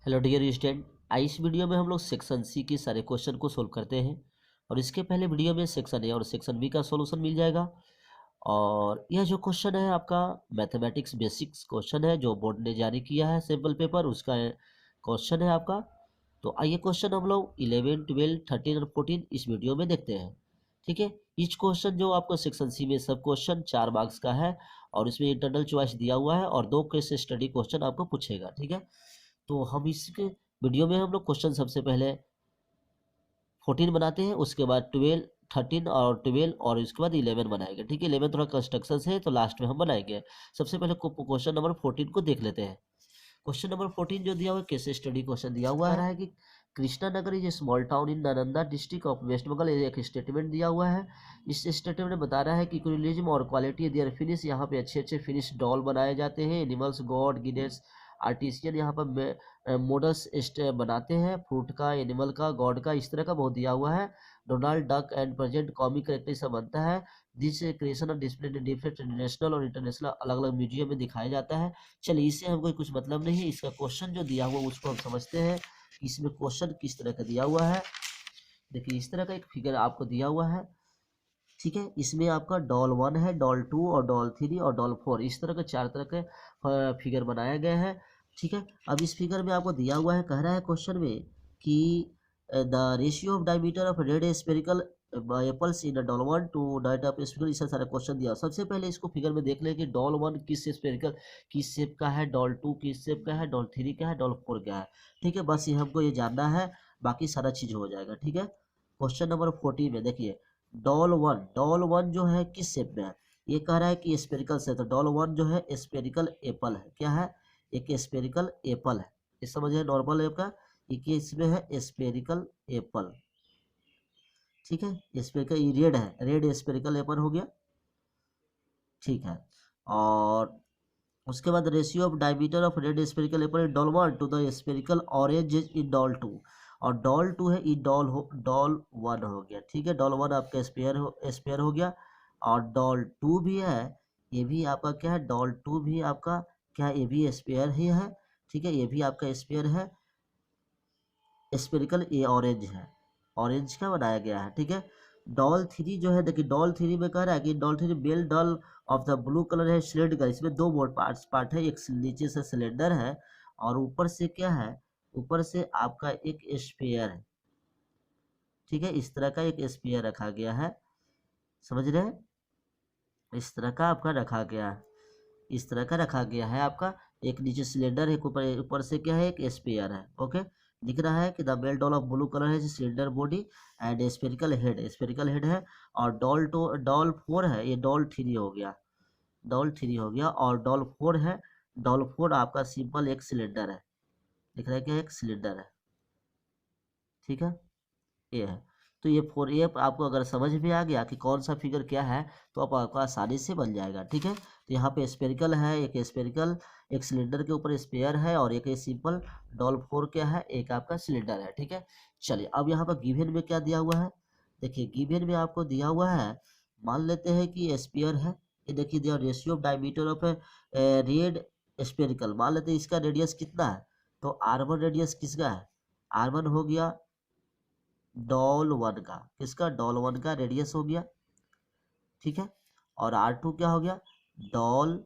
Hello dear student, इस video में हम लोग सेक्शन सी के सारे क्वेश्चन को सोल्व करते हैं। और इसके पहले वीडियो में सेक्शन ए और सेक्शन बी का सॉल्यूशन मिल जाएगा। और यह जो क्वेश्चन है आपका मैथमेटिक्स बेसिक्स क्वेश्चन है जो बोर्ड ने जारी किया है, सैम्पल पेपर उसका क्वेश्चन है आपका। तो आइए क्वेश्चन हम लोग 11, 12, 13 और 14 इस वीडियो में देखते हैं। ठीक है, ईच क्वेश्चन जो आपको सेक्शन सी में सब क्वेश्चन 4 मार्क्स का है और इसमें इंटरनल चॉइस दिया हुआ है और 2 केस स्टडी क्वेश्चन आपको पूछेगा। ठीक है, तो हम इसके वीडियो में हम लोग क्वेश्चन सबसे पहले 14 बनाते हैं, उसके बाद 12, 13 और 12 और इसके बाद 11 बनाएंगे। ठीक है, 11 थोड़ा कंस्ट्रक्शन है तो लास्ट में हम बनाएंगे। सबसे पहले क्वेश्चन नंबर 14 को देख लेते हैं। क्वेश्चन नंबर 14 जो दिया हुआ है केस स्टडी क्वेश्चन दिया हुआ है कि Krishnanagar is a small town in Nalanda district of West Bengal. एक स्टेटमेंट दिया हुआ है। इस स्टेटमेंट में बता रहा है कि क्यूरियलिज्म और क्वालिटी देयर फिनिश, यहाँ पे अच्छे अच्छे फिनिश डॉल बनाए जाते हैं। एनिमल्स, गॉड, गिनेस, आर्टिसियन यहाँ पर मॉडल्स बनाते हैं, फ्रूट का, एनिमल का, गॉड का, इस तरह का बहुत दिया हुआ है। Donald duck and present comic character सब बनता है। दिस क्रिएशन और डिस्प्ले डिफरेंट नेशनल और इंटरनेशनल अलग अलग म्यूजियम में दिखाया जाता है। चलिए, इससे हमको कुछ मतलब नहीं है। इसका क्वेश्चन जो दिया हुआ उसको हम समझते हैं कि इसमें क्वेश्चन किस तरह का दिया हुआ है। देखिए, इस तरह का एक फिगर आपको दिया हुआ है। ठीक है, इसमें आपका डॉल 1 है, डॉल 2 और डॉल 3 और डॉल 4, इस तरह के 4 तरह के फिगर बनाए गए हैं। ठीक है, अब इस फिगर में आपको दिया हुआ है, कह रहा है क्वेश्चन में कि the ratio of diameter of red spherical apples in doll 1 to diet of spherical, इस सारा क्वेश्चन दिया। सबसे पहले इसको फिगर में देख लें कि डॉल 1 किस स्फेरिकल किस शेप का है, डॉल 2 किस शेप का है, डॉल 3 का है, डॉल 4 का है। ठीक है, बस ये हमको ये जानना है, बाकी सारा चीज हो जाएगा। ठीक है, क्वेश्चन नंबर 14 में देखिए, डॉल 1 जो है किस शेप में है, ये कह रहा है कि स्पेरिकल से, तो डॉल 1 जो है स्पेरिकल एप्पल है। क्या है? एक स्पेरिकल एप्पल है। ये समझिए, नॉर्मल एप का एक इसमें है स्पेरिकल एप्पल। ठीक है, स्पेरिकल ये रेड है, रेड स्पेरिकल एप्पल हो गया। ठीक है, और उसके बाद ratio of diameter of red spherical apple in doll 1 to the spherical orange in doll 2, और डॉल 2 है ई डॉल 1 हो गया। ठीक है, डॉल 1 आपका स्पेयर हो गया, और डॉल 2 भी है, ये भी आपका क्या है, डॉल 2 भी आपका क्या है, ये भी स्पेयर ही है। ठीक है, ये भी आपका स्पेयर है, स्पेरिकल ये ऑरेंज है, ऑरेंज का बनाया गया है। ठीक है, डॉल 3 जो है, देखिए डॉल 3 में कह रहा है कि डॉल 3 बेल doll of the blue colour है सिलेंडर, इसमें दो मोड पार्ट है, एक नीचे से सिलेंडर है और ऊपर से क्या है, ऊपर से आपका एक स्फीयर है। ठीक है, इस तरह का एक स्फीयर रखा गया है, समझ रहे हैं, इस तरह का आपका रखा गया है, इस तरह का रखा गया है आपका। एक नीचे सिलेंडर है, ऊपर ऊपर से क्या है, एक स्पेयर है। ओके, लिख रहा है कि the bell doll of blue colour है cylinder body and spherical head है। और डॉल 4 है, ये डॉल 3 हो गया, डॉल 3 हो गया, और डॉल 4 है, डॉल 4 आपका सिंपल एक सिलेंडर है, लिख रहा है कि एक सिलेंडर है। ठीक है, ये है। तो ये 4 आपको अगर समझ में आ गया कि कौन सा फिगर क्या है, तो आपको आसानी से बन जाएगा। ठीक है, तो यहाँ पे स्पेरिकल है, एक स्पेरिकल एक सिलेंडर के ऊपर स्पेयर है, और एक सिंपल डॉल 4 क्या है, एक आपका सिलेंडर है। ठीक है, चलिए अब यहाँ पर गिवन में क्या दिया हुआ है, देखिए गिवन में आपको दिया हुआ है, मान लेते हैं कि स्पेयर है, ये देखिए दिया ratio of diameter of red spherical, मान लेते हैं इसका रेडियस कितना है, तो R1 रेडियस किसका है, R1 हो गया डॉल 1 का, किसका, डॉल 1 का रेडियस हो गया। ठीक है, और R2 क्या हो गया, डॉल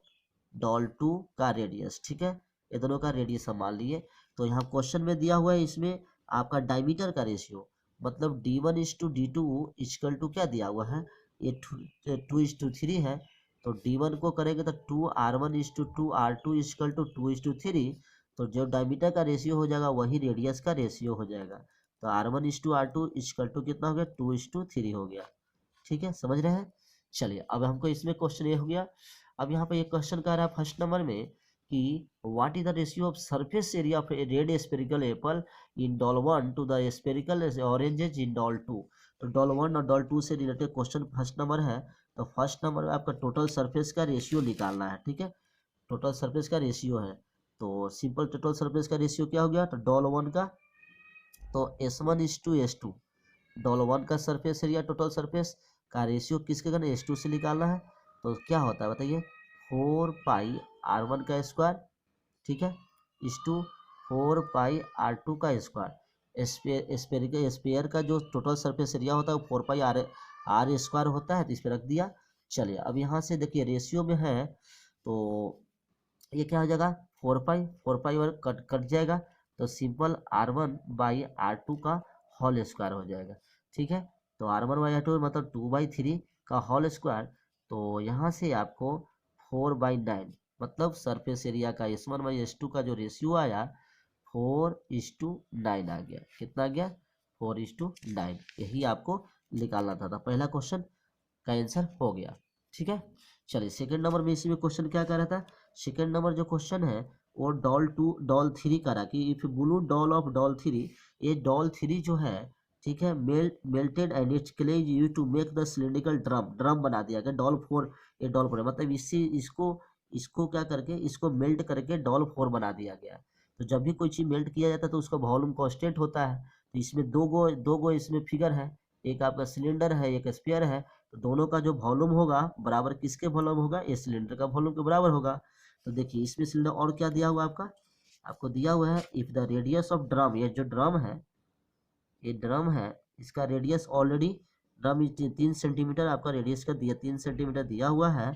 डॉल 2 का रेडियस। ठीक है, ये दोनों का रेडियस हम मान लिए। तो यहाँ क्वेश्चन में दिया हुआ है, इसमें आपका डायमीटर का रेशियो, मतलब D1:D2 इक्वल टू क्या दिया हुआ है, ये 2:3 है। तो D1 को करेंगे तो 2R1:2, R2 इक्वल टू 2:3। तो जो डायमीटर का रेशियो हो जाएगा वही रेडियस का रेशियो हो जाएगा। तो R1:R2 इक्वल टू कितना हो गया, 2:3 हो गया। ठीक है, समझ रहे हैं। चलिए, अब हमको इसमें क्वेश्चन ये हो गया। अब यहाँ पे एक क्वेश्चन कह रहा है फर्स्ट नंबर में कि what is the ratio of surface area of a red spherical apple in doll 1 to the spherical oranges in doll 2। तो डॉल 1 और डॉल 2 से रिलेटेड क्वेश्चन फर्स्ट नंबर है। तो फर्स्ट नंबर में आपका टोटल सरफेस का रेशियो निकालना है। ठीक है, टोटल सरफेस का रेशियो है, तो सिंपल टोटल सरफेस का रेशियो क्या हो गया, तो डॉल 1 का, तो S1:S2, डॉल 1 का सरफेस एरिया टोटल सरफेस का रेशियो किसके करना, S2 से निकालना है। तो क्या होता है बताइए, 4 पाई R1 का स्क्वायर, ठीक है, इस टू 4 पाई R2 का स्क्वायर। स्पेयर का जो टोटल सरफेस एरिया होता है वो 4 पाई R होता है, तो इस पर रख दिया। चलिए अब यहाँ से देखिए रेशियो में है तो ये क्या हो जाएगा, 4 पाई और कट कट जाएगा, तो सिंपल R1/R2 का होल स्क्वायर हो जाएगा। ठीक है, तो R1/R2 मतलब 2/3 का होल स्क्वायर। तो यहाँ से आपको 4/9 मतलब सरफेस एरिया का S1/S2 का जो रेशियो आया 4:9 आ गया। कितना आ गया, 4:9। यही आपको निकालना था पहला क्वेश्चन का आंसर हो गया। ठीक है, चलिए सेकंड नंबर में इसी में क्वेश्चन क्या कर रहा था, सेकंड नंबर जो क्वेश्चन है वो डॉल 3 का रहा कि if blue doll of doll 3, ये डॉल 3 जो है, ठीक है, melted and its clay use to make the cylindrical drum बना दिया गया डॉल 4। ये डॉल 4 मतलब इससे इसको इसको क्या करके इसको मेल्ट करके डॉल 4 बना दिया गया। तो जब भी कोई चीज मेल्ट किया जाता है तो उसका वॉल्यूम कांस्टेंट होता है। तो इसमें दो गो इसमें फिगर है, एक आपका सिलेंडर है एक स्फीयर है। तो दोनों का जो वॉल्यूम होगा बराबर किसके वॉल्यूम होगा, ये सिलेंडर का वॉल्यूम के बराबर होगा। तो देखिए इसमें सिलेंडर और क्या दिया हुआ आपका, आपको दिया हुआ है if the radius of drum, ये जो ड्रम है ये ड्रम है, इसका रेडियस ऑलरेडी ड्रम 3 सेंटीमीटर आपका रेडियस का दिया 3 सेंटीमीटर दिया हुआ है।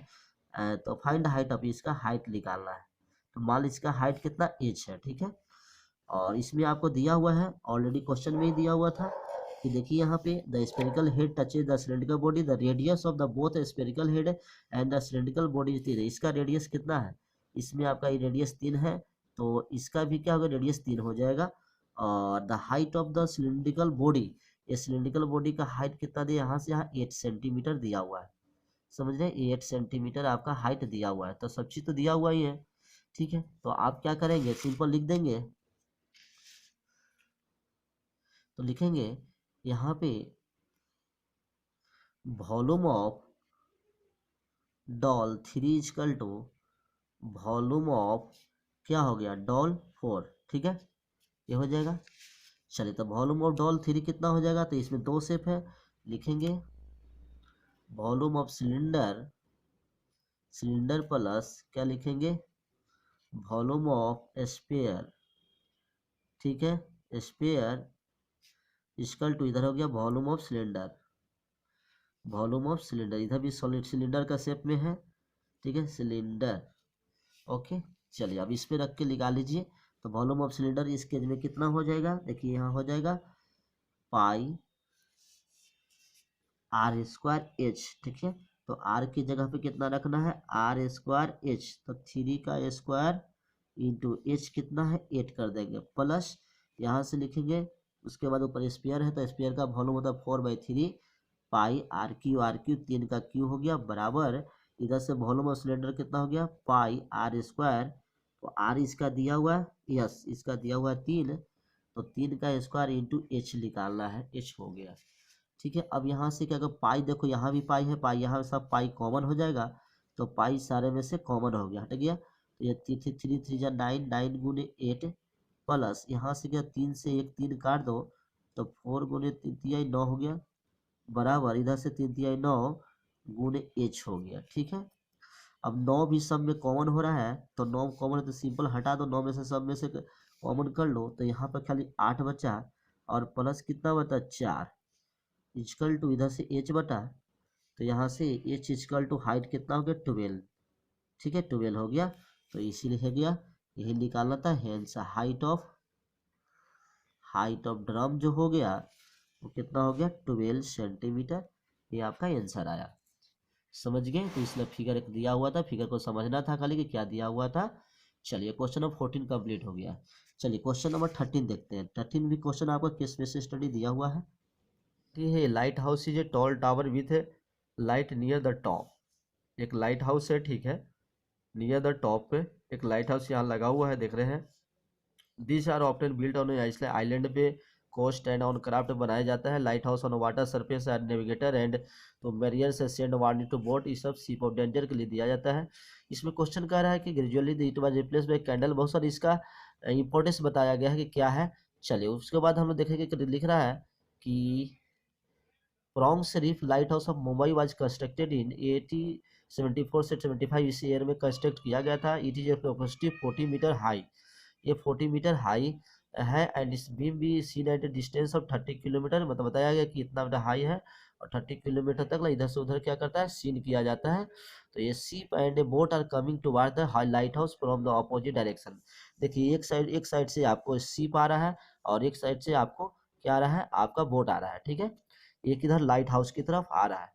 तो फाइंड हाइट ऑफ, इसका हाइट निकालना है। तो मान इसका हाइट कितना एच है। ठीक है, और इसमें आपको दिया हुआ है ऑलरेडी क्वेश्चन में ही दिया हुआ था कि देखिए यहाँ पे the spherical head touches the cylindrical body, the radius of the both spherical head and the cylindrical body is 3। इसका रेडियस कितना है, इसमें आपका ये रेडियस 3 है, तो इसका भी क्या होगा, रेडियस 3 हो जाएगा। और the height of the cylindrical body, ये सिलेंड्रिकल बॉडी का हाइट कितना दिया, यहाँ से यहाँ 8 सेंटीमीटर दिया हुआ है। समझ रहे हैं, 8 सेंटीमीटर आपका हाइट दिया हुआ है, तो सब चीज तो दिया हुआ ही है। ठीक है, तो आप क्या करेंगे, सिंपल लिख देंगे। तो लिखेंगे यहाँ पे volume of doll 3 equal to volume of क्या हो गया, डॉल 4। ठीक है, ये हो जाएगा। चलिए तो वॉल्यूम ऑफ डॉल 3 कितना हो जाएगा, तो इसमें दो शेप है, लिखेंगे वॉल्यूम ऑफ सिलेंडर प्लस क्या लिखेंगे, वॉल्यूम ऑफ स्पेयर। ठीक है, स्पेयर इजकल टू इधर हो गया volume of cylinder, volume of cylinder इधर भी सॉलिड सिलेंडर का शेप में है। ठीक है, सिलेंडर। ओके, चलिए अब इस पे रख के निकाल लीजिए। तो वॉल्यूम ऑफ सिलेंडर इस केस में कितना हो जाएगा, देखिए यहाँ हो जाएगा πr²h। ठीक है, तो r की जगह पे कितना रखना है, r²h, तो 3 का स्क्वायर इंटू h कितना है 8 कर देंगे, प्लस यहाँ से लिखेंगे, उसके बाद ऊपर स्पेयर है तो स्पेयर का वॉल्यूम होता है 4/3 πr³ 3 का क्यू हो गया बराबर, इधर से वॉल्यूम ऑफ सिलेंडर कितना हो गया πr²। तो r इसका दिया हुआ है, यस इसका दिया हुआ है 3, तो 3 का स्क्वायर इंटू h निकालना है, h हो गया। ठीक है, अब यहाँ से क्या कर पाई, देखो यहाँ भी पाई है, पाई यहाँ सब पाई कॉमन हो जाएगा, तो पाई सारे में से कॉमन हो गया, हट गया। तो ये 3 9 गुने 8 प्लस यहाँ से क्या 3 से 1 3 काट दो, तो 4 गुने 3 9 हो गया बराबर, इधर से 3 9 गुने h हो गया। ठीक है, अब 9 भी सब में कॉमन हो रहा है, तो 9 कॉमन है तो सिंपल हटा दो, 9 में से सब में से कॉमन कर लो, तो यहाँ पर खाली 8 बचा और प्लस कितना बचा 4 इजकल टू इधर से h बटा, तो यहाँ से h इजकल टू हाइट कितना हो गया 12। ठीक है, 12 हो गया, तो इसीलिए हो गया, यही निकालना था। हेंस हाइट ऑफ ड्रम जो हो गया वो कितना हो गया 12 सेंटीमीटर। ये आपका आंसर आया, समझ गए। तो इसलिए फिगर एक दिया हुआ था, फिगर को समझना था खाली कि क्या दिया हुआ था। चलिए क्वेश्चन नंबर 14 कंप्लीट हो गया। चलिए क्वेश्चन नंबर 13 देखते हैं। 13 भी क्वेश्चन आपका किस बेस स्टडी दिया हुआ है, ठीक है। Light house is a tall tower with A light near the top. एक लाइट हाउस है, ठीक है, नियर द टॉप पे एक लाइट हाउस यहाँ लगा हुआ है, देख रहे हैं। This are often built on Iceland island पे कोस्ट एंड ऑन क्राफ्ट बनाया जाता है। Lighthouse on water surface and navigator and तो मेरियर से सेंड वार्निंग टू बोट, ये सब शिप ऑफ डेंजर के लिए दिया जाता है। इसमें क्वेश्चन कह रहा है कि gradually it was replace by candle. बहुत सारी इसका इंपॉर्टेंस बताया गया है कि क्या है। चलिए उसके बाद हम लोग देखेंगे कि लिख रहा है कि Bronx Reef Lighthouse of Mumbai was constructed in 1874 से 75 इस ईयर में कंस्ट्रक्ट किया गया था। It is a capacity 40 metre high. ये 40 मीटर हाई है एंड इस बीम भी seen at a distance of 30 kilometre, मतलब बताया गया कि इतना हाई है और 30 किलोमीटर तक इधर से उधर क्या करता है, सीन किया जाता है। तो ये ship and a boat are coming toward the lighthouse from the opposite direction. देखिए एक साइड से आपको शिप आ रहा है और एक साइड से आपको क्या आ रहा है, आपका बोट आ रहा है, ठीक है। एक इधर लाइट हाउस की तरफ आ रहा है।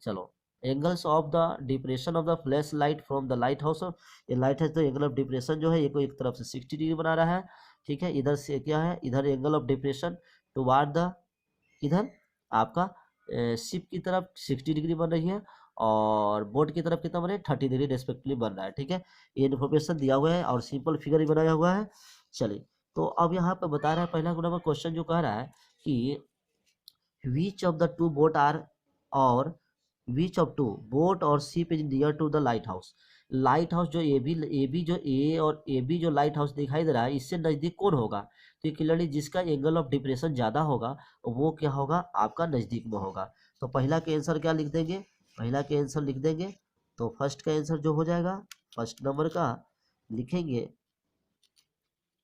चलो, angles of the depression of the flash light from the light house. ये लाइट हाउस, तो एंगल ऑफ डिप्रेशन जो है ये को एक तरफ से 60 डिग्री बना रहा है, ठीक है। इधर से क्या है, इधर angle of depression toward the, इधर आपका शिप की तरफ 60 डिग्री बन रही है और बोर्ड की तरफ कितना बन रहा है, 30 डिग्री रेस्पेक्टिवली बन रहा है, ठीक है। ये इन्फॉर्मेशन दिया हुआ है और सिंपल फिगर भी बनाया हुआ है। चलिए, तो अब यहाँ पे बता रहा है पहला नंबर क्वेश्चन जो कह रहा है कि which of the two boat are, और विच ऑफ टू बोट और ship is near to the lighthouse. Lighthouse जो ए और ए बी जो लाइट हाउस दिखाई दे रहा है, इससे नज़दीक कौन होगा, तो क्लियरली जिसका एंगल ऑफ डिप्रेशन ज़्यादा होगा वो क्या होगा, आपका नज़दीक में होगा। तो पहला के आंसर क्या लिख देंगे, पहला के आंसर लिख देंगे। तो फर्स्ट का आंसर जो हो जाएगा, फर्स्ट नंबर का लिखेंगे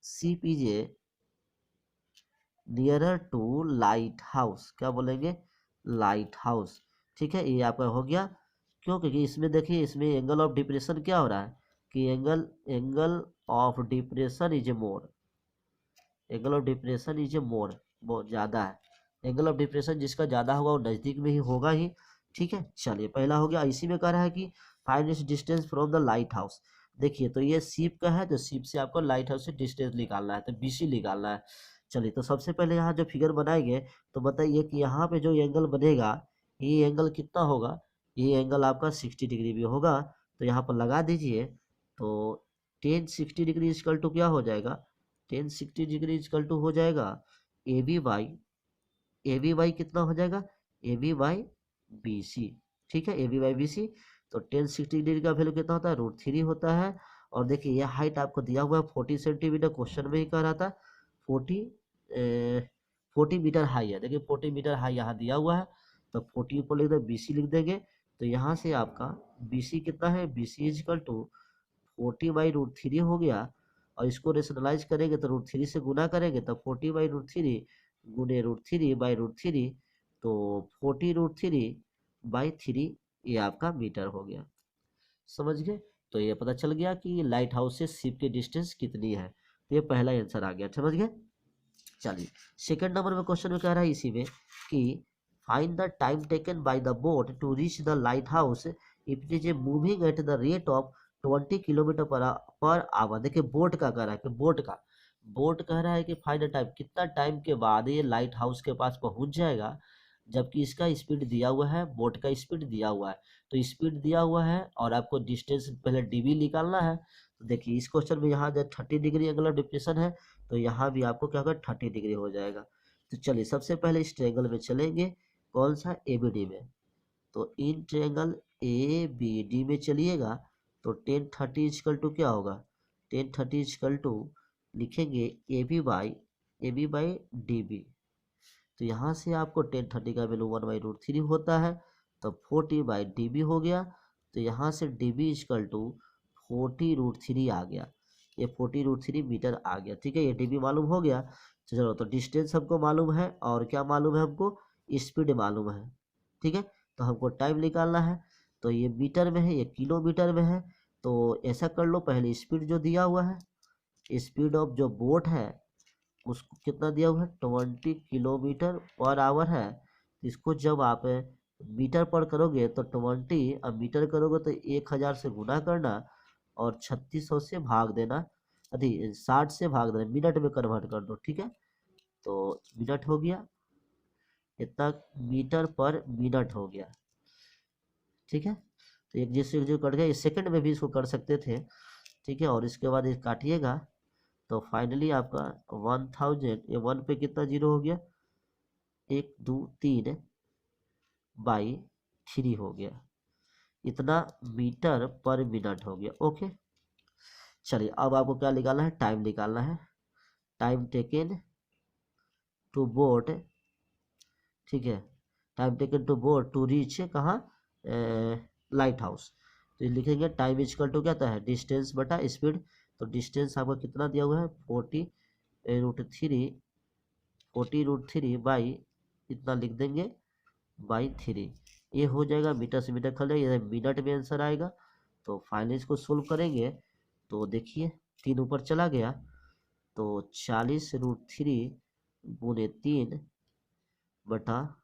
ship is a nearer to lighthouse, क्या बोलेंगे, लाइट हाउस, ठीक है। ये आपका हो गया। क्यों, क्योंकि इसमें देखिए, इसमें एंगल ऑफ डिप्रेशन क्या हो रहा है कि angle of depression is a more, angle of depression is a more, बहुत ज़्यादा है। एंगल ऑफ डिप्रेशन जिसका ज़्यादा होगा वो नज़दीक में ही होगा ही, ठीक है। चलिए, पहला हो गया। इसी में कह रहा है कि find its distance from the light house. देखिए, तो ये शिप का है, तो शिप से आपको लाइट हाउस से डिस्टेंस निकालना है, तो बीसी निकालना है। चलिए, तो सबसे पहले यहाँ जो फिगर बनाएंगे, तो बताइए कि यहाँ पे जो एंगल बनेगा, ये एंगल कितना होगा, ये एंगल आपका 60 डिग्री भी होगा। तो यहाँ पर लगा दीजिए। तो 10 60 डिग्री इक्वल टू क्या हो जाएगा, 10 60 डिग्री इक्वल टू हो जाएगा ए बी वाई कितना हो जाएगा, A B by B C, ठीक है, A B by B C. तो 10 60 डिग्री का वैल्यू कितना होता है, √3 होता है। और देखिए, यह हाइट आपको दिया हुआ है 40 सेंटीमीटर, क्वेश्चन में ही कह रहा था 40 मीटर हाई है। देखिए, 40 मीटर हाई यहाँ दिया हुआ है, तो 40 ऊपर लिख दे, बी सी लिख देंगे। तो यहाँ से आपका बी सी कितना है, बी सी इजकल टू 40/√3 हो गया। और इसको रेशनलाइज करेंगे तो √3 से गुना करेंगे तो 40/√3 गुने √3/√3, तो 40√3/3 ये आपका मीटर हो गया। समझ गए। तो ये पता चल गया कि लाइट हाउस से शिप की डिस्टेंस कितनी है। तो ये पहला आंसर आ गया, समझ गए। चलिए, सेकंड नंबर में क्वेश्चन में कह रहा है इसी में कि find the time taken by the boat to reach the lighthouse if it is moving at the rate of 20 kilometre per hour. देखिए, बोट का कह रहा है कि बोट कह रहा है कि फाइंड द टाइम, कितना टाइम के बाद ये लाइट हाउस के पास पहुंच जाएगा, जबकि इसका स्पीड दिया हुआ है, बोट का स्पीड दिया हुआ है। तो स्पीड दिया हुआ है और आपको डिस्टेंस पहले डीवी निकालना है। तो देखिए, इस क्वेश्चन में यहाँ जो 30 डिग्री एंगल ऑफ डिप्रेशन है, तो यहाँ भी आपको क्या होगा, 30 डिग्री हो जाएगा। तो चलिए, सबसे पहले इस ट्रायंगल में चलेंगे, कौन सा, एबीडी में। तो in triangle A B D में चलिएगा। तो 10 30 इक्वल टू क्या होगा, 10 30 इक्वल टू लिखेंगे A B by D B. तो यहाँ से आपको 10 30 का वैल्यू 1/√3 होता है, तो 40/dB हो गया। तो यहाँ से dB इक्वल टू 40√3 आ गया, ये 40√3 मीटर आ गया, ठीक है। ये dB मालूम हो गया। तो चलो, तो डिस्टेंस हमको मालूम है और क्या मालूम है हमको, स्पीड मालूम है, ठीक है। तो हमको टाइम निकालना है। तो ये मीटर में है, ये किलोमीटर में है। तो ऐसा कर लो, पहले स्पीड जो दिया हुआ है, स्पीड ऑफ जो बोट है उसको कितना दिया हुआ है, 20 किलोमीटर पर आवर है। इसको जब आप मीटर पर करोगे तो 20, अब मीटर करोगे तो 1000 से गुना करना और 3600 से भाग देना, अभी 60 से भाग देना, मिनट में कन्वर्ट कर दो, ठीक है। तो मिनट हो गया, इतना मीटर पर मिनट हो गया, ठीक है। तो एक जिससे जो कट गया, इस सेकंड में भी इसको कर सकते थे, ठीक है। और इसके बाद ये काटिएगा, तो फाइनली आपका 1000, ये 1 पे कितना जीरो हो गया, 1 2 3/3 हो गया, इतना मीटर पर मिनट हो गया, ओके। चलिए, अब आपको क्या निकालना है, टाइम निकालना है। टाइम टेकन टू बोट, ठीक है, time taken to boat to reach कहाँ, लाइट हाउस। तो ये लिखेंगे टाइम इक्वल टू क्या था है, डिस्टेंस बटा स्पीड। तो डिस्टेंस आपका कितना दिया हुआ है 40√3 बाई इतना लिख देंगे बाई 3। ये हो जाएगा, मीटर से मीटर खल जाएगा, मिनट में आंसर आएगा। तो फाइनली इसको सोल्व करेंगे तो देखिए 3 ऊपर चला गया, तो 40√3 गुने 3 बटा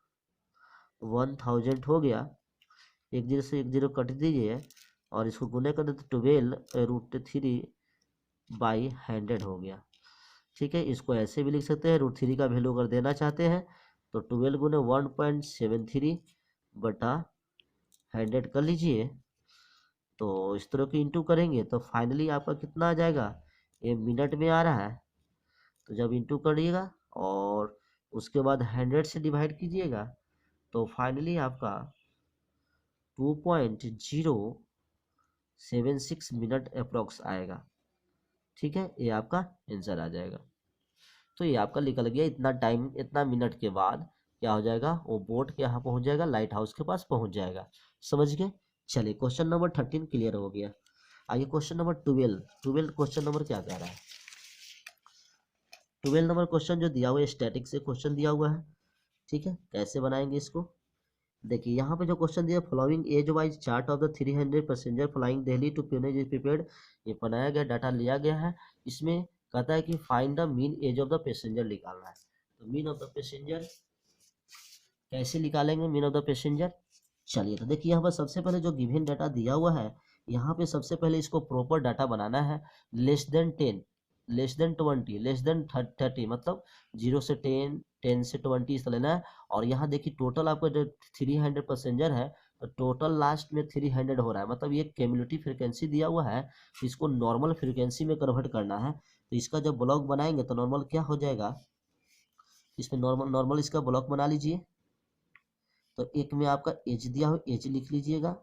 1000 हो गया। एक जीरो से एक जीरो कट दीजिए और इसको गुने कर दे तो 12√3 बाई 100 हो गया। ठीक है, इसको ऐसे भी लिख सकते हैं, √3 का वैल्यू अगर देना चाहते हैं तो 12 गुने 1.73 बटा 100 कर लीजिए। तो इस तरह की इंटू करेंगे तो फाइनली आपका कितना आ जाएगा, ये मिनट में आ रहा है। तो जब इंटू करिएगा और उसके बाद 100 से डिवाइड कीजिएगा तो फाइनली आपका 2.076 मिनट अप्रोक्स आएगा। ठीक है, ये आपका आंसर आ जाएगा। तो ये आपका निकल गया, इतना टाइम इतना मिनट के बाद क्या हो जाएगा, वो बोट के यहाँ पहुँच जाएगा, लाइट हाउस के पास पहुँच जाएगा। समझ गए। चलिए क्वेश्चन नंबर 13 क्लियर हो गया। आइए क्वेश्चन नंबर 12 क्वेश्चन नंबर क्या कह रहा है। 12 नंबर क्वेश्चन जो दिया हुआ है स्टैटिक से क्वेश्चन दिया हुआ है। ठीक है, कैसे बनाएंगे इसको, देखिए यहाँ पे जो क्वेश्चन दिया, following age wise chart of the 300 passenger flying Delhi to Pune is prepared. ये बनाया गया, डाटा लिया गया है। इसमें कहता है कि find the mean age of the passenger निकालना है। तो मीन ऑफ द पैसेंजर कैसे निकालेंगे, मीन ऑफ द पैसेंजर। चलिए तो देखिए यहाँ पर सबसे पहले जो गिवन डाटा दिया हुआ है, यहाँ पे सबसे पहले इसको प्रॉपर डाटा बनाना है। Less than 10, less than 20, less than 30, मतलब 0 से 10, 10 से 20 इस तरह लेना है। और यहाँ देखिए टोटल आपका जो 300 पैसेंजर है, तो टोटल लास्ट में 300 हो रहा है, मतलब ये क्यूमुलेटिव फ्रीक्वेंसी दिया हुआ है। इसको नॉर्मल फ्रीक्वेंसी में कन्वर्ट करना है। तो इसका जब ब्लॉक बनाएंगे तो नॉर्मल क्या हो जाएगा, इसमें नॉर्मल इसका ब्लॉक बना लीजिए। तो एक में आपका एज दिया हुआ, एज लिख लीजिएगा।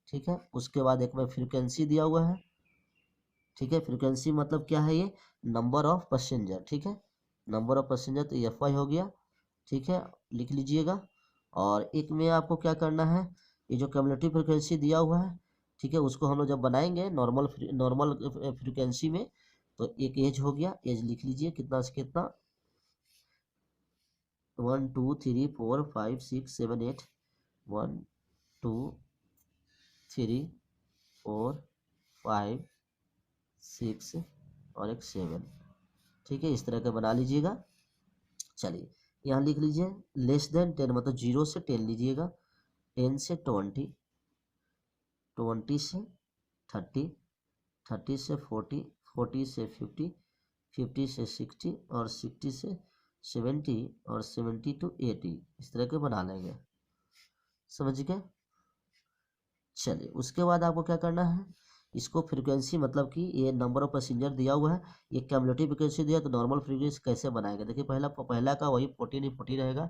ठीक है, उसके बाद एक में फ्रीक्वेंसी दिया हुआ है। ठीक है, फ्रीक्वेंसी मतलब क्या है, ये नंबर ऑफ पैसेंजर। ठीक है, नंबर ऑफ पैसेंजर तो एफ वाई हो गया। ठीक है, लिख लीजिएगा। और एक में आपको क्या करना है, ये जो क्यूमुलेटिव फ्रीक्वेंसी दिया हुआ है, ठीक है, उसको हम लोग जब बनाएंगे नॉर्मल फ्रीक्वेंसी में, तो एक एज हो गया, एज लिख लीजिए कितना से कितना 1 2 3 4 5 6 7 8, 1 2 3 4 5 6 और एक 7। ठीक है, इस तरह का बना लीजिएगा। चलिए यहाँ लिख लीजिए लेस देन 10, मतलब 0 से 10 लीजिएगा, 10 से 20, 20 से 30, 30 से 40, 40 से 50, 50 से 60 और 60 से 70 और 70 to 80, इस तरह के बना लेंगे। समझ गए। चलिए उसके बाद आपको क्या करना है, इसको फ्रीक्वेंसी मतलब कि ये नंबर ऑफ पैसेंजर दिया हुआ है, ये क्यूमुलेटिव फ्रीक्वेंसी दिया, तो नॉर्मल फ्रीक्वेंसी कैसे बनाएंगे। देखिए पहला का वही 14 ही 40 रहेगा।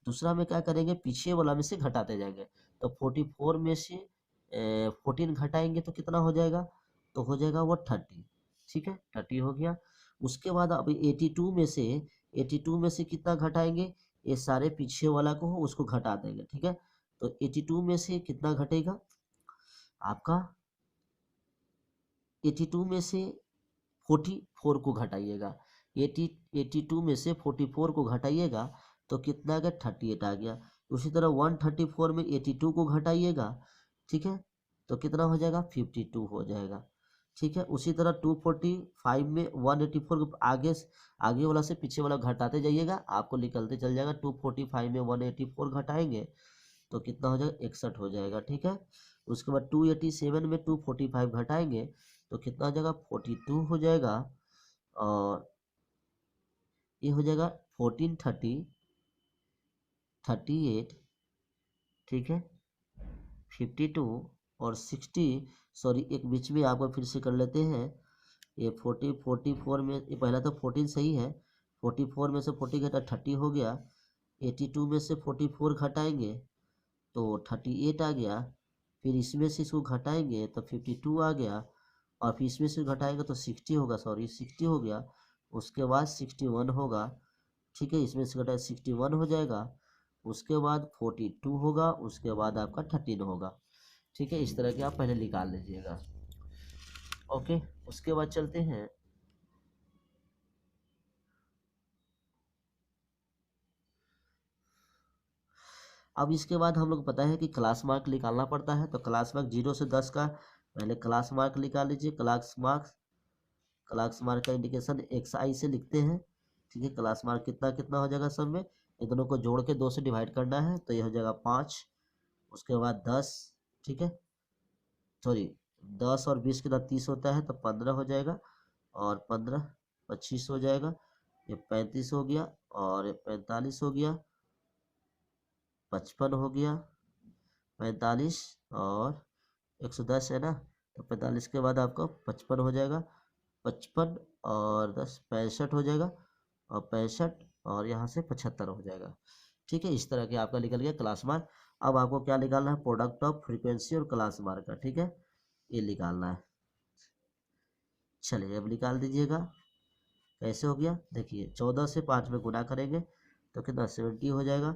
दूसरा में क्या करेंगे, पीछे वाला में से घटाते जाएंगे। तो 44 में से 14 घटाएंगे तो कितना हो जाएगा, तो हो जाएगा वो 30। ठीक है, 30 हो गया। उसके बाद अब 82 में से कितना घटाएंगे, ये सारे पीछे वाला को हो उसको घटा देंगे। ठीक है, तो 82 में से कितना घटेगा आपका, 82 में से 44 को घटाइएगा, 82 में से 44 को घटाइएगा तो कितना आ गया 38 आ गया। उसी तरह 134 में 82 को घटाइएगा, ठीक है, तो कितना हो जाएगा 52 हो जाएगा। ठीक है, उसी तरह 245 में 184 को आगे वाला से पीछे वाला घटाते जाइएगा, आपको निकलते चल जाएगा। 245 में 184 घटाएंगे तो कितना हो जाएगा 61 हो जाएगा। ठीक है, उसके बाद 287 में 245 घटाएंगे तो कितना हो जाएगा 42 हो जाएगा। और ये हो जाएगा 1430, 38, ठीक है, 52 और 60। सॉरी एक बीच में आपको फिर से कर लेते हैं, ये 44 में ये पहला तो 14 सही है, 44 में से 40 घटा 30 हो गया। 82 में से 44 घटाएंगे तो 38 आ गया। फिर इसमें से इसको घटाएंगे तो 52 आ गया। और फिर इसमें से घटाएंगे तो 60 होगा, सॉरी 60 हो गया। उसके बाद 61 होगा। ठीक है, इसमें से घटाए 61 हो जाएगा। उसके बाद 42 होगा, उसके बाद आपका 13 होगा। ठीक है, इस तरह के आप पहले निकाल लीजिएगा। ओके, उसके बाद चलते हैं अब इसके बाद हम लोग पता है कि क्लास मार्क निकालना पड़ता है। तो क्लास मार्क 0 से 10 का पहले क्लास मार्क निकाल लीजिए। क्लास मार्क का इंडिकेशन एक्स आई से लिखते हैं। ठीक है, क्लास मार्क कितना कितना हो जाएगा सब में, इन दोनों को जोड़ के 2 से डिवाइड करना है तो ये हो जाएगा 5। उसके बाद 10, ठीक है, सॉरी 10 और 20 कितना 30 होता है तो 15 हो जाएगा, और 15 25 हो जाएगा, ये 35 हो गया, और ये 45 हो गया, 55 हो गया, 45 और 110 है ना, तो 45 के बाद आपका 55 हो जाएगा, 55 और 10 65 हो जाएगा, और 65 और यहाँ से 75 हो जाएगा। ठीक है, इस तरह के आपका निकल गया क्लास मार्क। अब आपको क्या निकालना है, प्रोडक्ट ऑफ फ्रीक्वेंसी और क्लास मार्क का। ठीक है, ये निकालना है। चलिए अब निकाल दीजिएगा। कैसे हो गया, देखिए 14 से 5 में गुना करेंगे तो कितना 70 हो जाएगा,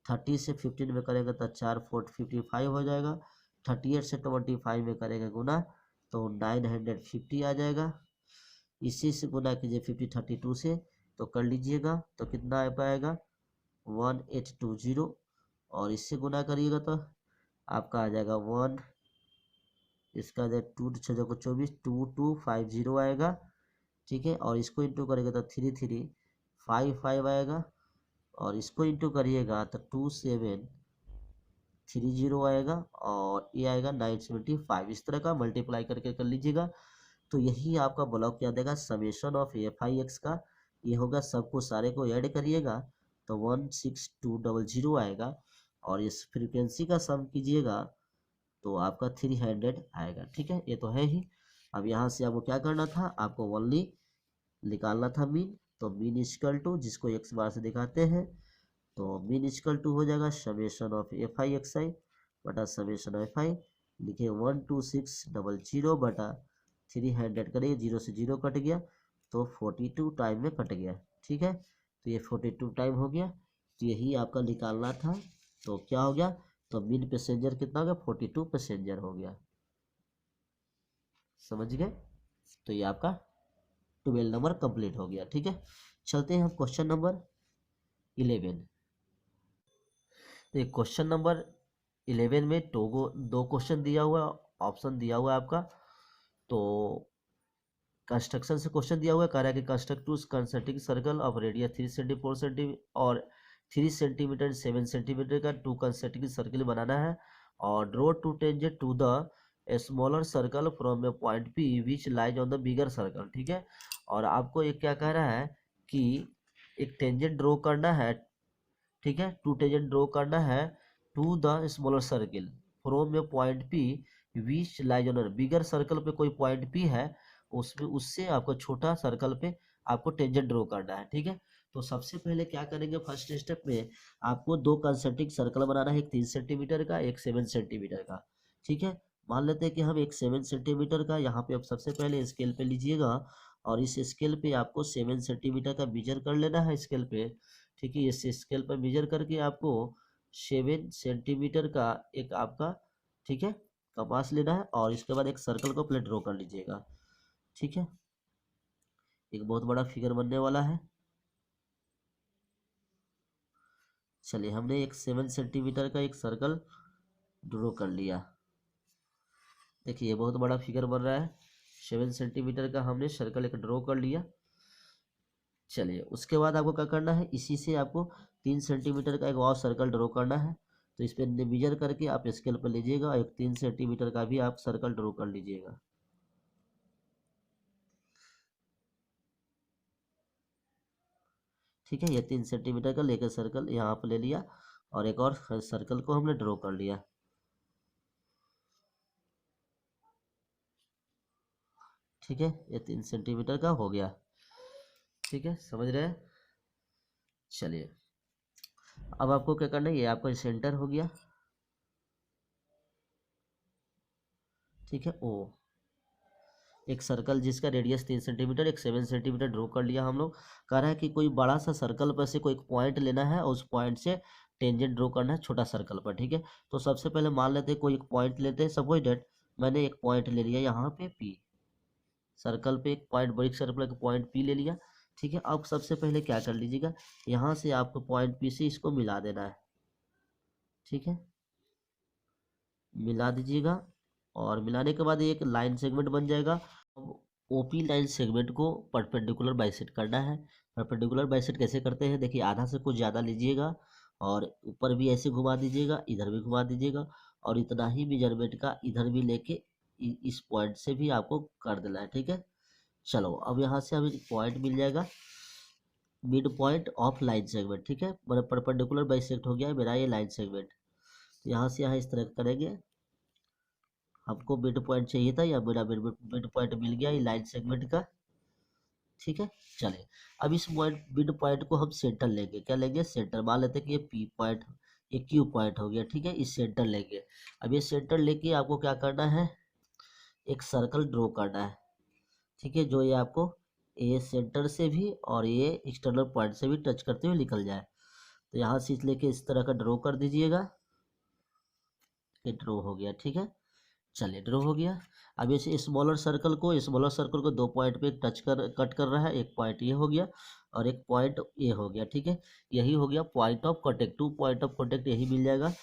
30 से 15 में करेंगे तो 4 4 55 हो जाएगा, 38 से 25 में करेंगे गुना तो 950 आ जाएगा। इसी से गुना कीजिए 32 से तो कर लीजिएगा तो कितना आ पाएगा 1820, और इससे गुना करिएगा तो आपका आ जाएगा 1, इसका आ जाएगा 2 6 को 24 2250 आएगा। ठीक है, और इसको इंटू करेंगे तो 3355 आएगा, और इसको इंटू करिएगा तो 2730 आएगा, और ये आएगा 975। इस तरह का मल्टीप्लाई करके कर लीजिएगा। तो यही आपका ब्लॉक क्या देगा, summation of f i x का ये होगा। सबको सारे को ऐड करिएगा तो 16200 आएगा, और इस फ्रीक्वेंसी का सम कीजिएगा तो आपका 300 आएगा। ठीक है, ये तो है ही। अब यहाँ से आपको क्या करना था, आपको ओनली निकालना था मीन। तो मीन इक्वल टू, जिसको एक्स बार से दिखाते हैं, तो मीन इक्वल टू हो जाएगा summation of f i x i बटा समेशन ऑफ एफ आई। लिखिए 12600 बटा 300 करिए, 0 से 0 कट गया तो 42 टाइम में कट गया। ठीक है, तो ये 42 टाइम हो गया। तो यही आपका निकालना था। तो क्या हो गया, तो मीन पैसेंजर कितना हो गया, 42 पैसेंजर हो गया। समझ गए, तो ये आपका 12 नंबर कंप्लीट हो गया। ठीक है, चलते हैं हम क्वेश्चन नंबर 11। तो क्वेश्चन नंबर 11 में दो क्वेश्चन दिया हुआ, ऑप्शन दिया हुआ है आपका। तो कंस्ट्रक्शन से क्वेश्चन दिया हुआ है, कह रहा है कि construct two concentric circle of radius 3 centi 4 centimetre और 3 सेंटीमीटर 7 सेंटीमीटर का 2 कंसेंट्रिक सर्कल बनाना है, और draw two tangent to the smaller circle from a point P which lies on the bigger circle. ठीक है, और आपको एक क्या कह रहा है कि एक टेंजेंट ड्रॉ करना है। ठीक है, टू टेंजेंट ड्रॉ करना है to the smaller circle from a point P which lies on bigger circle पे कोई पॉइंट पी है, उसमें उससे आपको छोटा सर्कल पे आपको टेंजेंट ड्रॉ करना है। ठीक है, तो सबसे पहले क्या करेंगे, फर्स्ट स्टेप में आपको दो कंसेंट्रिक सर्कल बनाना है, एक 3 सेंटीमीटर का, एक 7 सेंटीमीटर का। ठीक है, मान लेते हैं कि हम एक 7 सेंटीमीटर का यहाँ पे अब सबसे पहले स्केल पे लीजिएगा, और इस स्केल पे आपको 7 सेंटीमीटर का मेजर कर लेना है स्केल पे। ठीक है, इस स्केल पर मेजर करके आपको 7 सेंटीमीटर का एक आपका, ठीक है, कपास लेना है, और इसके बाद एक सर्कल को प्लेट ड्रॉ कर लीजिएगा। ठीक है, एक बहुत बड़ा फिगर बनने वाला है। चलिए, हमने एक 7 सेंटीमीटर का एक सर्कल ड्रॉ कर लिया। देखिए, बहुत बड़ा फिगर बन रहा है। 7 सेंटीमीटर का हमने सर्कल एक ड्रॉ कर लिया। चलिए, उसके बाद आपको क्या करना है, इसी से आपको 3 सेंटीमीटर का एक और सर्कल ड्रॉ करना है। तो इस पर मेजर करके आप स्केल पर लीजिएगा, एक 3 सेंटीमीटर का भी आप सर्कल ड्रॉ कर लीजिएगा। ठीक है, ये 3 सेंटीमीटर का लेकर सर्कल यहाँ पर ले लिया, और एक और सर्कल को हमने ड्रॉ कर लिया। ठीक है, ये 3 सेंटीमीटर का हो गया। ठीक है, समझ रहे हैं। चलिए, अब आपको क्या करना है, ये आपका सेंटर हो गया। ठीक है, ओ एक सर्कल जिसका रेडियस 3 सेंटीमीटर, एक 7 सेंटीमीटर ड्रॉ कर लिया हम लोग। कह रहा है कि कोई बड़ा सा सर्कल पर से कोई पॉइंट लेना है, और उस पॉइंट से टेंजेंट ड्रॉ करना है छोटा सर्कल पर। ठीक है, तो सबसे पहले मान लेते हैं कोई एक पॉइंट लेते हैं। सपोज डेट मैंने एक पॉइंट ले लिया यहाँ पे पी। सर्कल पे एक पॉइंट, बड़ी सर्कल का पॉइंट पी ले लिया। ठीक है, अब सबसे पहले क्या कर लीजिएगा, यहाँ से आपको पॉइंट पी से इसको मिला देना है। ठीक है, मिला दीजिएगा और मिलाने के बाद एक लाइन सेगमेंट बन जाएगा। अब ओपी लाइन सेगमेंट को परपेंडिकुलर बाइसेक्ट करना है। परपेंडिकुलर बाइसेक्ट कैसे करते हैं, देखिए आधा से कुछ ज़्यादा लीजिएगा और ऊपर भी ऐसे घुमा दीजिएगा, इधर भी घुमा दीजिएगा और इतना ही मेजरमेंट का इधर भी लेके इस पॉइंट से भी आपको कर देना है। ठीक है, चलो अब यहाँ से हमें पॉइंट मिल जाएगा, mid point of line segment. ठीक है, मतलब परपेंडिकुलर बाइसेक्ट हो गया मेरा ये लाइन सेगमेंट। तो यहाँ से यहाँ इस तरह करेंगे, हमको मिड पॉइंट चाहिए था या मेरा मिड पॉइंट मिल गया ये लाइन सेगमेंट का। ठीक है, चलिए अब इस पॉइंट मिड पॉइंट को हम सेंटर लेंगे, क्या लेंगे, सेंटर। मान लेते हैं कि ये पी पॉइंट, ये क्यू पॉइंट हो गया। ठीक है, इस सेंटर लेंगे। अब ये सेंटर लेके आपको क्या करना है, एक सर्कल ड्रॉ करना है। ठीक है, जो ये आपको ये सेंटर से भी और ये एक्सटर्नल पॉइंट से भी टच करते हुए निकल जाए। तो यहाँ से लेके इस तरह का ड्रॉ कर दीजिएगा, ये ड्रॉ हो गया। ठीक है, चलिए ड्रॉ हो गया। अब इस स्मॉलर सर्कल को दो पॉइंट पे टच कर कट कर रहा है, एक पॉइंट ये हो गया और एक पॉइंट ये हो गया। ठीक है, यही हो गया point of contact, 2 point of contact यही मिल जाएगा।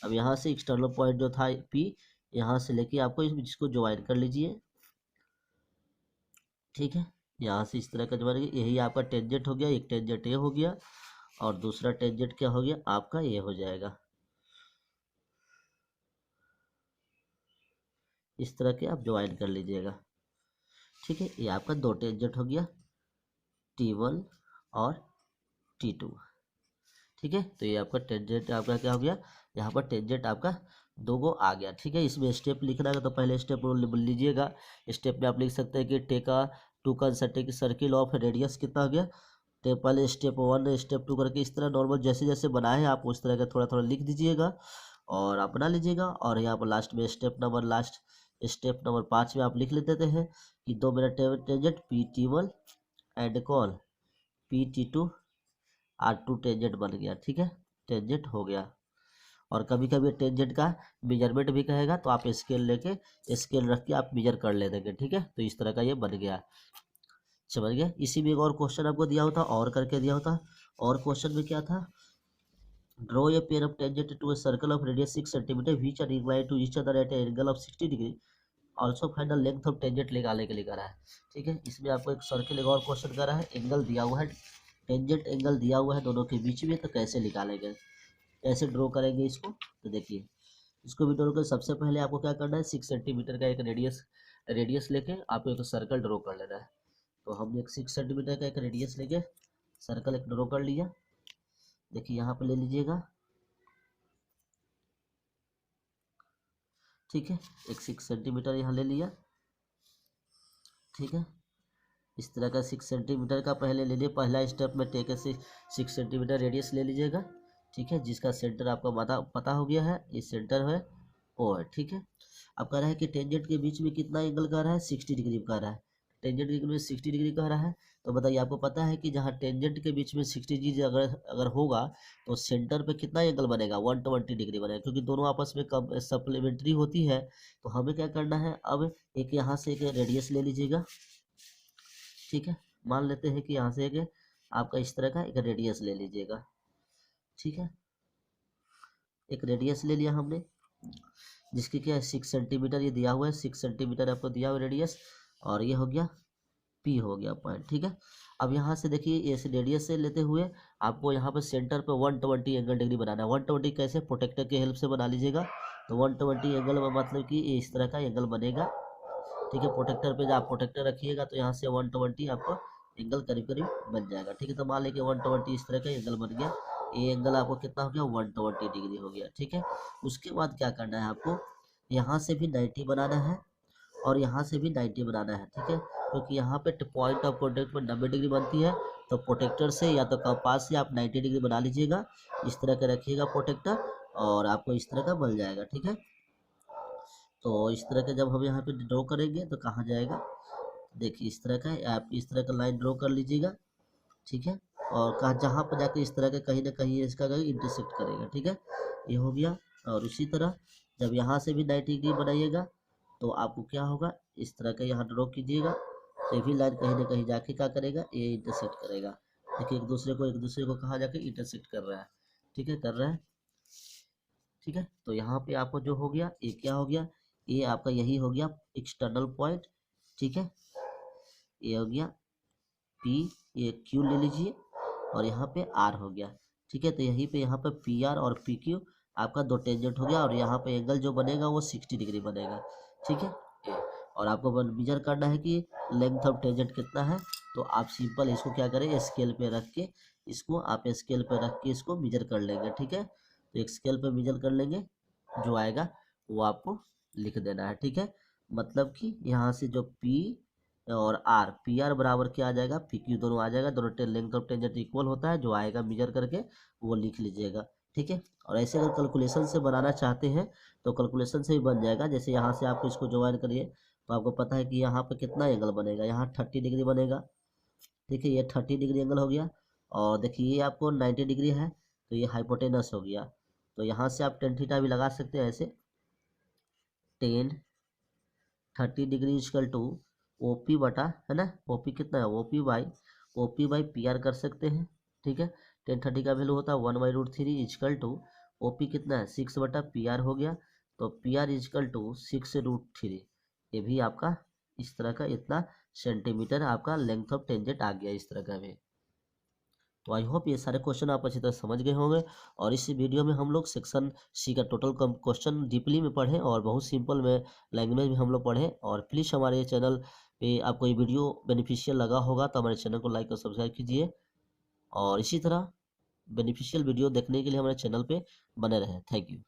अब यहाँ से एक्सटर्नल पॉइंट जो था पी, यहाँ से लेके आपको इसको ज्वाइन कर लीजिए। ठीक है, यहाँ से इस तरह का ज्वाइन, यही आपका टेंजेंट हो गया, एक टेंजेंट ये हो गया और दूसरा टेंजेंट क्या हो गया आपका, ये हो जाएगा। इस तरह के आप ज्वाइन कर लीजिएगा। ठीक है, ये आपका दो टेंजेंट हो गया, T1 और T2। ठीक है, तो ये आपका टेंजेंट आपका क्या हो गया, यहाँ पर टेंजेंट आपका दो गो आ गया। ठीक है, इसमें स्टेप लिखना है तो पहले स्टेप लीजिएगा। स्टेप में आप लिख सकते हैं कि take a two concentric circle of radius कितना हो गया। तो पहले स्टेप 1 स्टेप 2 करके इस तरह नॉर्मल जैसे जैसे बनाए हैं आप उस तरह का थोड़ा थोड़ा लिख दीजिएगा और आप बना लीजिएगा। और यहाँ पर लास्ट में स्टेप नंबर 5 में आप लिख लेते हैं कि 2 minute tangent PT1 and call PT2 R2 tangent बन गया। ठीक है, टेंजेंट हो गया। और कभी कभी टेंजेंट का मेजरमेंट भी कहेगा तो आप स्केल लेके स्केल रख के आप मेजर कर ले देंगे। ठीक है, तो इस तरह का ये बन गया, समझ गए। इसी में एक और क्वेश्चन आपको दिया होता और करके दिया होता, और क्वेश्चन में क्या था, draw a pair of tangent to a circle of radius 6 centimetre which are inclined to each other at an angle of 60 degree, also find the length of tangent निकालने के लिए करा है। ठीक है, इसमें आपको एक सर्कल एक और क्वेश्चन करा है, एंगल दिया हुआ है, टेंजेंट एंगल दिया हुआ है दोनों के बीच में, तो कैसे निकालेंगे, कैसे ड्रॉ करेंगे इसको। तो देखिए इसको भी ड्रॉ कर, सबसे पहले आपको क्या करना है, 6 सेंटीमीटर का एक रेडियस लेके आपको एक सर्कल ड्रॉ कर लेना है। तो हमने एक 6 सेंटीमीटर का एक रेडियस लेके सर्कल एक ड्रॉ कर लिया। देखिए यहाँ पे ले लीजिएगा। ठीक है, एक 6 सेंटीमीटर यहाँ ले लिया। ठीक है, इस तरह का 6 सेंटीमीटर का पहले ले लिए, पहला स्टेप में टेक से 6 सेंटीमीटर रेडियस ले लीजिएगा। ठीक है, जिसका सेंटर आपका पता हो गया है, ये सेंटर है ओ है। ठीक है, अब कह रहा है कि टेंजेंट के बीच में कितना एंगल कह रहा है, 60 डिग्री कह रहा है। टेंजेंट के बीच में 60 डिग्री कह रहा है, तो बताइए आपको पता है कि जहाँ टेंजेंट के बीच में 60 डिग्री अगर होगा तो सेंटर पे कितना एंगल बनेगा, 120 डिग्री बनेगा, क्योंकि दोनों आपस में कब सप्लीमेंट्री होती है। तो हमें क्या करना है, अब एक यहाँ से एक रेडियस ले लीजिएगा। ठीक है, मान लेते हैं कि यहाँ से एक आपका इस तरह का एक रेडियस ले लीजिएगा। ठीक है, एक रेडियस ले लिया हमने, जिसकी क्या है 6 सेंटीमीटर ये दिया हुआ है, 6 सेंटीमीटर आपको दिया हुआ रेडियस, और ये हो गया पी हो गया पॉइंट। ठीक है, अब यहाँ से देखिए इस रेडियस से लेते हुए आपको यहाँ पे सेंटर पे 120 एंगल डिग्री बनाना है। 120 कैसे, प्रोटेक्टर के हेल्प से बना लीजिएगा। तो 120 एंगल में मतलब कि इस तरह का एंगल बनेगा। ठीक है, प्रोटेक्टर पे जब आप प्रोटेक्टर रखिएगा तो यहाँ से 120 आपको एंगल करीब करीब बन जाएगा। ठीक है, तो मान लीजिए 120 इस तरह का एंगल बन गया, ये एंगल आपको कितना हो गया, 120 डिग्री हो गया। ठीक है, उसके बाद क्या करना है आपको, यहाँ से भी 90 बनाना है और यहाँ से भी 90 बनाना है। ठीक है, क्योंकि यहाँ पे पॉइंट ऑफ कॉन्टेक्ट पर 90 डिग्री बनती है, तो प्रोटेक्टर से या तो कंपास से आप 90 डिग्री बना लीजिएगा, इस तरह का रखिएगा प्रोटेक्टर और आपको इस तरह का बन जाएगा। ठीक है, तो इस तरह का जब हम यहाँ पे ड्रॉ करेंगे तो कहाँ जाएगा, देखिए इस तरह का आप इस तरह का लाइन ड्रॉ कर लीजिएगा। ठीक है, और कहाँ जहाँ पर जाकर इस तरह का कहीं ना कहीं इसका इंटरसेक्ट करेगा। ठीक है, ये हो गया। और उसी तरह जब यहाँ से भी 90 डिग्री बनाइएगा तो आपको क्या होगा, इस तरह का यहाँ ड्रॉ कीजिएगा तो ये भी लाइन कहीं ना कहीं जाके क्या करेगा, ये इंटरसेक्ट करेगा। देखिए एक दूसरे को कहाँ जाके इंटरसेक्ट कर रहा है, ठीक है, कर रहा है, ठीक है। तो यहाँ पे आपको जो हो गया, ये क्या हो गया, ये आपका यही हो गया एक्सटर्नल पॉइंट, ठीक है। ये हो गया P, ये Q ले लीजिए, और यहाँ पे R हो गया, ठीक है। तो यहीं पे यहाँ पे PR और PQ आपका दो टेंजेंट हो गया, और यहाँ पे एंगल जो बनेगा वो 60 डिग्री बनेगा, ठीक है। ये और आपको मेजर करना है कि लेंथ ऑफ टेंजेंट कितना है। तो आप सिंपल इसको क्या करें, स्केल पे रख के इसको आप स्केल पे रख के इसको मेजर कर लेंगे, ठीक है। तो एक स्केल पे मेजर कर लेंगे, जो आएगा वो आपको लिख देना है, ठीक है। मतलब कि यहाँ से जो P और R, PR बराबर क्या आ जाएगा, PQ दोनों आ जाएगा, दोनों लेंथ ऑफ टेंजेंट इक्वल होता है, जो आएगा मेजर करके वो लिख लीजिएगा, ठीक है। और ऐसे अगर कैलकुलेशन से बनाना चाहते हैं तो कैलकुलेशन से भी बन जाएगा। जैसे यहाँ से आपको इसको ज्वाइन करिए तो आपको पता है कि यहाँ पे कितना एंगल बनेगा, यहाँ 30 डिग्री बनेगा, देखिए ये 30 डिग्री एंगल हो गया। और देखिए ये आपको 90 डिग्री है, तो ये हाइपोटेनस हो गया। तो यहाँ से आप टेन थीटा भी लगा सकते हैं, ऐसे 30 डिग्री इक्वल टू OP बटा, है ना, OP कितना है, OP बाई PR कर सकते हैं, ठीक है। 1030 का वैल्यू होता है 1/√3 इक्वल टू OP कितना है 6 बटा PR हो गया, तो PR इक्वल टू 6√3। ये भी आपका इस तरह का इतना सेंटीमीटर आपका लेंथ ऑफ टेंजेंट आ गया इस तरह का भी। तो आई होप ये सारे क्वेश्चन आप अच्छी तरह समझ गए होंगे। और इस वीडियो में हम लोग सेक्शन सी का टोटल क्वेश्चन डीपली में पढ़ें और बहुत सिंपल में लैंग्वेज में हम लोग पढ़ें। और प्लीज़ हमारे चैनल पे आपको ये वीडियो बेनिफिशियल लगा होगा तो हमारे चैनल को लाइक और सब्सक्राइब कीजिए, और इसी तरह बेनिफिशियल वीडियो देखने के लिए हमारे चैनल पे बने रहें। Thank you.